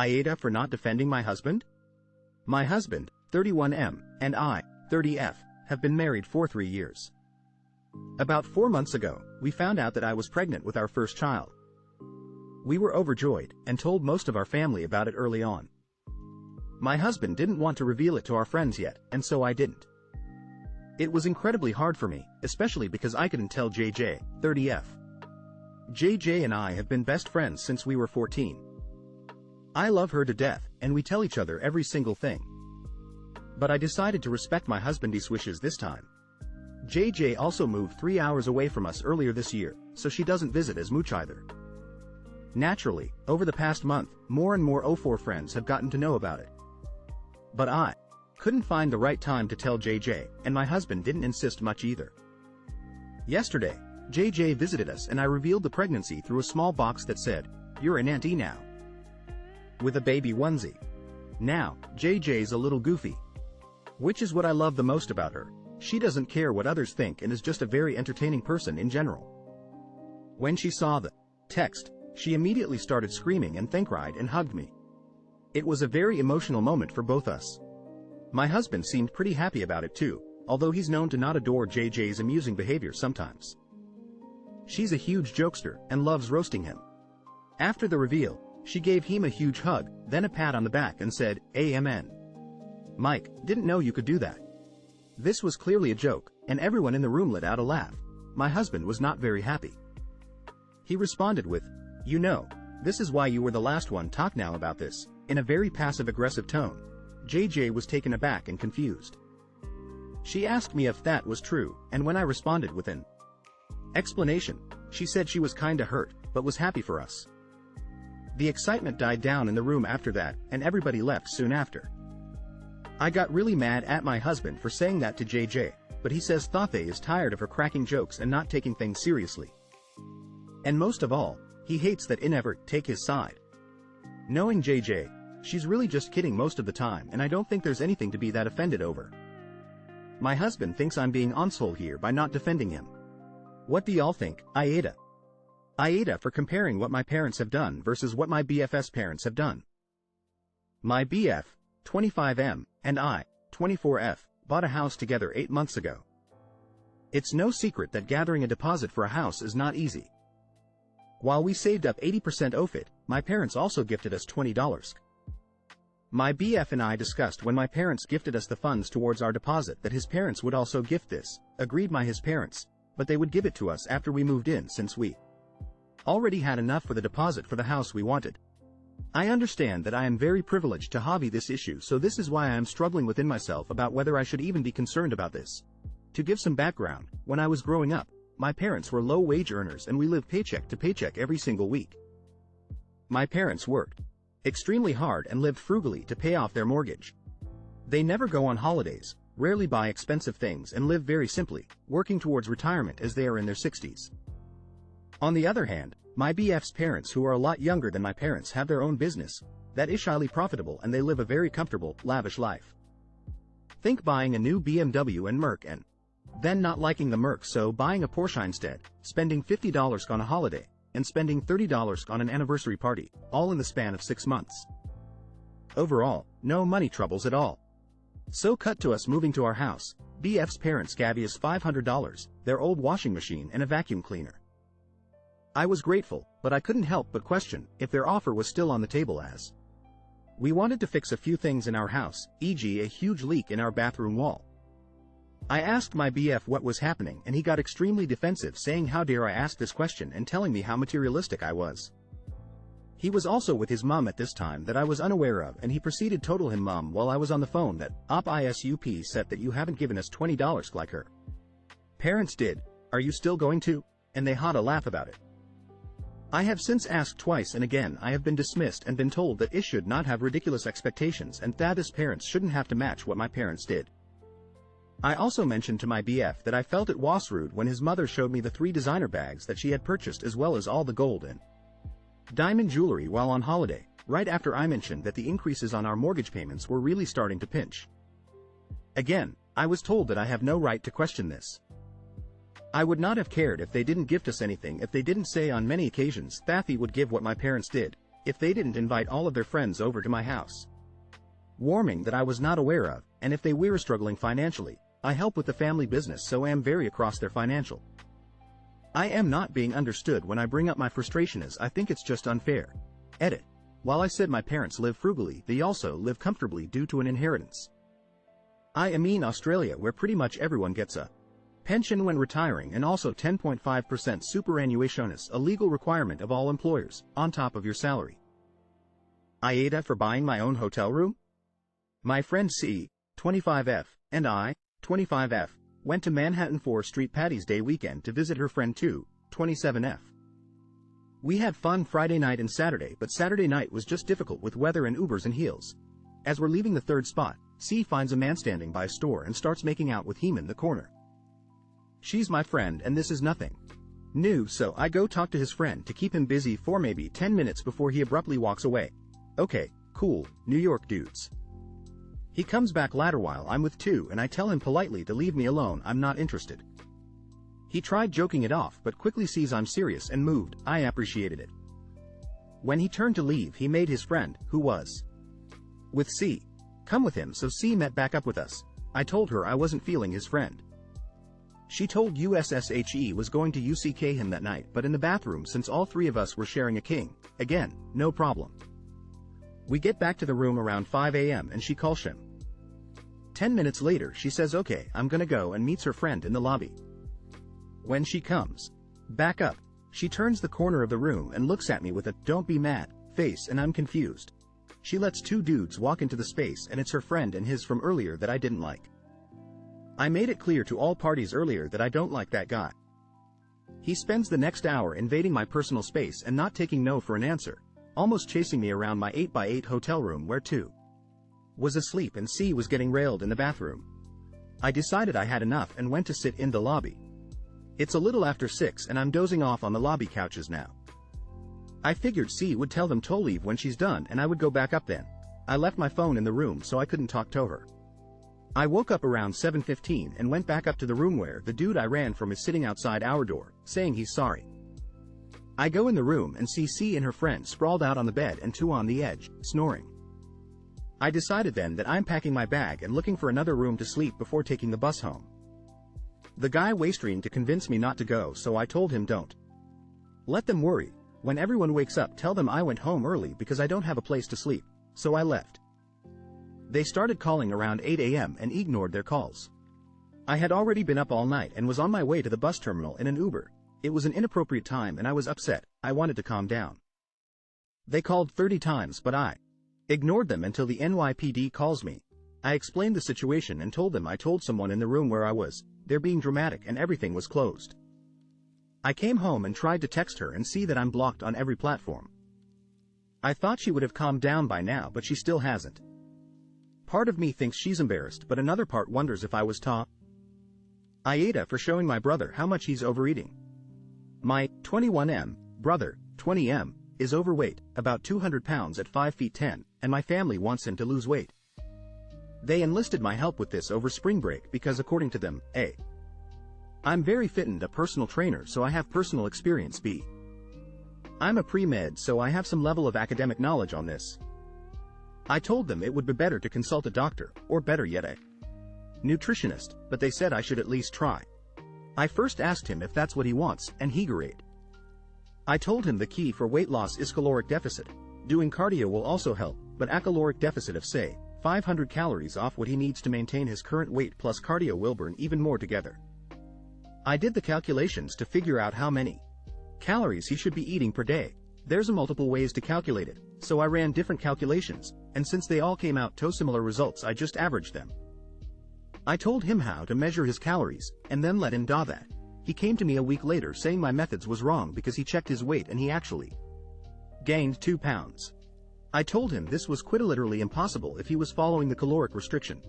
AITA for not defending my husband? My husband, 31M, and I, 30F, have been married for 3 years. About 4 months ago, we found out that I was pregnant with our first child. We were overjoyed, and told most of our family about it early on. My husband didn't want to reveal it to our friends yet, and so I didn't. It was incredibly hard for me, especially because I couldn't tell JJ, 30F. JJ and I have been best friends since we were 14. I love her to death, and we tell each other every single thing. But I decided to respect my husband's wishes this time. JJ also moved 3 hours away from us earlier this year, so she doesn't visit as much either. Naturally, over the past month, more and more O4 friends have gotten to know about it. But I couldn't find the right time to tell JJ, and my husband didn't insist much either. Yesterday, JJ visited us and I revealed the pregnancy through a small box that said, "You're an auntie now," with a baby onesie. Now, JJ's a little goofy. Which is what I love the most about her. She doesn't care what others think and is just a very entertaining person in general. When she saw the text, she immediately started screaming and cried and hugged me. It was a very emotional moment for both us. My husband seemed pretty happy about it too, although he's known to not adore JJ's amusing behavior sometimes. She's a huge jokester and loves roasting him. After the reveal, she gave him a huge hug, then a pat on the back and said, "Amen. Mike, didn't know you could do that." This was clearly a joke, and everyone in the room let out a laugh. My husband was not very happy. He responded with, "You know, this is why you were the last one talk now about this," in a very passive-aggressive tone. JJ was taken aback and confused. She asked me if that was true, and when I responded with an explanation, she said she was kinda hurt, but was happy for us. The excitement died down in the room after that, and everybody left soon after. I got really mad at my husband for saying that to JJ, but he says Thathe is tired of her cracking jokes and not taking things seriously. And most of all, he hates that I never take his side. Knowing JJ, she's really just kidding most of the time, and I don't think there's anything to be that offended over. My husband thinks I'm being asshole here by not defending him. What do y'all think, AITA? AITA for comparing what my parents have done versus what my BF's parents have done. My BF, 25M, and I, 24F, bought a house together 8 months ago. It's no secret that gathering a deposit for a house is not easy. While we saved up 80% of it, my parents also gifted us $20. My BF and I discussed when my parents gifted us the funds towards our deposit that his parents would also gift this, agreed his parents, but they would give it to us after we moved in since we already had enough for the deposit for the house we wanted. I understand that I am very privileged to hobby this issue, so this is why I am struggling within myself about whether I should even be concerned about this. To give some background, when I was growing up, my parents were low-wage earners and we lived paycheck to paycheck every single week. My parents worked extremely hard and lived frugally to pay off their mortgage. They never go on holidays, rarely buy expensive things, and live very simply, working towards retirement as they are in their 60s. On the other hand, my BF's parents, who are a lot younger than my parents, have their own business that is highly profitable, and they live a very comfortable, lavish life. Think buying a new BMW and Merc and then not liking the Merc, so buying a Porsche instead, spending $50 on a holiday, and spending $30 on an anniversary party, all in the span of 6 months. Overall, no money troubles at all. So cut to us moving to our house. BF's parents gave us $500, their old washing machine and a vacuum cleaner. I was grateful, but I couldn't help but question if their offer was still on the table, as we wanted to fix a few things in our house, e.g. a huge leak in our bathroom wall. I asked my BF what was happening, and he got extremely defensive, saying how dare I ask this question, and telling me how materialistic I was. He was also with his mom at this time that I was unaware of, and he proceeded to total him mom while I was on the phone that AmItheAsshole said that you haven't given us $20 like her parents did. Are you still going to? And they had a laugh about it. I have since asked twice, and again I have been dismissed and been told that I should not have ridiculous expectations and that his parents shouldn't have to match what my parents did. I also mentioned to my BF that I felt it was rude when his mother showed me the 3 designer bags that she had purchased, as well as all the gold and diamond jewelry while on holiday, right after I mentioned that the increases on our mortgage payments were really starting to pinch. Again, I was told that I have no right to question this. I would not have cared if they didn't gift us anything if they didn't say on many occasions Thathe would give what my parents did, if they didn't invite all of their friends over to my house. Warming that I was not aware of, and if they were struggling financially, I help with the family business so am very across their financial. I am not being understood when I bring up my frustration as I think it's just unfair. Edit. While I said my parents live frugally, they also live comfortably due to an inheritance. I mean Australia where pretty much everyone gets a pension when retiring and also 10.5% superannuation is a legal requirement of all employers, on top of your salary. AITA for buying my own hotel room? My friend C, 25F, and I, 25F, went to Manhattan for St. Paddy's Day weekend to visit her friend 2, 27F. We had fun Friday night and Saturday, but Saturday night was just difficult with weather and Ubers and heels. As we're leaving the third spot, C finds a man standing by a store and starts making out with him in the corner. She's my friend and this is nothing new, so I go talk to his friend to keep him busy for maybe 10 minutes before he abruptly walks away. Okay, cool, New York dudes. He comes back later while I'm with 2 and I tell him politely to leave me alone, I'm not interested. He tried joking it off but quickly sees I'm serious and moved. I appreciated it. When he turned to leave he made his friend, who was with C, come with him, so C met back up with us. I told her I wasn't feeling his friend. She told USSHE was going to UCK him that night but in the bathroom since all 3 of us were sharing a king. Again, no problem. We get back to the room around 5 a.m. and she calls him. 10 minutes later she says okay, I'm gonna go, and meets her friend in the lobby. When she comes back up, she turns the corner of the room and looks at me with a "don't be mad" face and I'm confused. She lets 2 dudes walk into the space and it's her friend and his from earlier that I didn't like. I made it clear to all parties earlier that I don't like that guy. He spends the next hour invading my personal space and not taking no for an answer, almost chasing me around my 8x8 hotel room where 2 was asleep and C was getting railed in the bathroom. I decided I had enough and went to sit in the lobby. It's a little after 6 and I'm dozing off on the lobby couches now. I figured C would tell them to leave when she's done and I would go back up then. I left my phone in the room so I couldn't talk to her. I woke up around 7:15 and went back up to the room where the dude I ran from is sitting outside our door, saying he's sorry. I go in the room and see C and her friend sprawled out on the bed and 2 on the edge, snoring. I decided then that I'm packing my bag and looking for another room to sleep before taking the bus home. The guy wastering to convince me not to go, so I told him don't let them worry. When everyone wakes up tell them I went home early because I don't have a place to sleep, so I left. They started calling around 8 a.m. and ignored their calls. I had already been up all night and was on my way to the bus terminal in an Uber. It was an inappropriate time and I was upset. I wanted to calm down. They called 30 times but I ignored them until the NYPD calls me. I explained the situation and told them I told someone in the room where I was, they're being dramatic and everything was closed. I came home and tried to text her and see that I'm blocked on every platform. I thought she would have calmed down by now but she still hasn't. Part of me thinks she's embarrassed but another part wonders if I was taught. AITA for showing my brother how much he's overeating. My 21M brother, 20M, is overweight, about 200 pounds at 5 feet 10, and my family wants him to lose weight. They enlisted my help with this over spring break because according to them, A, I'm very fit and a personal trainer so I have personal experience, B, I'm a pre-med so I have some level of academic knowledge on this. I told them it would be better to consult a doctor, or better yet a nutritionist, but they said I should at least try. I first asked him if that's what he wants, and he agreed. I told him the key for weight loss is caloric deficit. Doing cardio will also help, but a caloric deficit of say, 500 calories off what he needs to maintain his current weight plus cardio will burn even more together. I did the calculations to figure out how many calories he should be eating per day. There's a multiple ways to calculate it, so I ran different calculations, and since they all came out to similar results I just averaged them. I told him how to measure his calories, and then let him do that. He came to me a week later saying my methods was wrong because he checked his weight and he actually gained 2 pounds. I told him this was quite literally impossible if he was following the caloric restriction.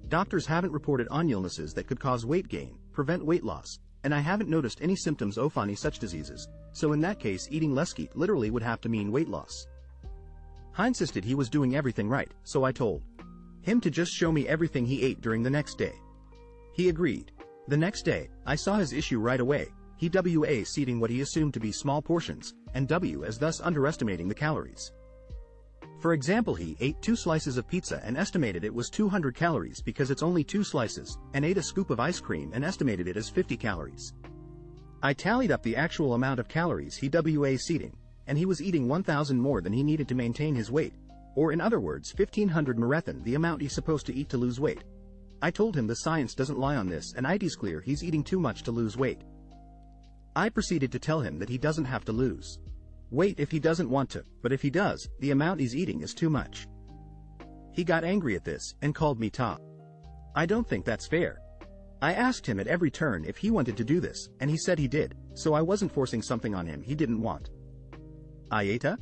Doctors haven't reported on illnesses that could cause weight gain, prevent weight loss, and I haven't noticed any symptoms of any such diseases, so in that case eating less meat literally would have to mean weight loss. He insisted he was doing everything right, so I told him to just show me everything he ate during the next day. He agreed. The next day, I saw his issue right away. He was eating what he assumed to be small portions, and was thus underestimating the calories. For example, he ate 2 slices of pizza and estimated it was 200 calories because it's only 2 slices, and ate a scoop of ice cream and estimated it as 50 calories. I tallied up the actual amount of calories he was eating, and he was eating 1,000 more than he needed to maintain his weight, or in other words 1,500 marathon, the amount he's supposed to eat to lose weight. I told him the science doesn't lie on this and it's clear he's eating too much to lose weight. I proceeded to tell him that he doesn't have to lose weight if he doesn't want to, but if he does, the amount he's eating is too much. He got angry at this and called me top. I don't think that's fair. I asked him at every turn if he wanted to do this, and he said he did, so I wasn't forcing something on him he didn't want. AITA?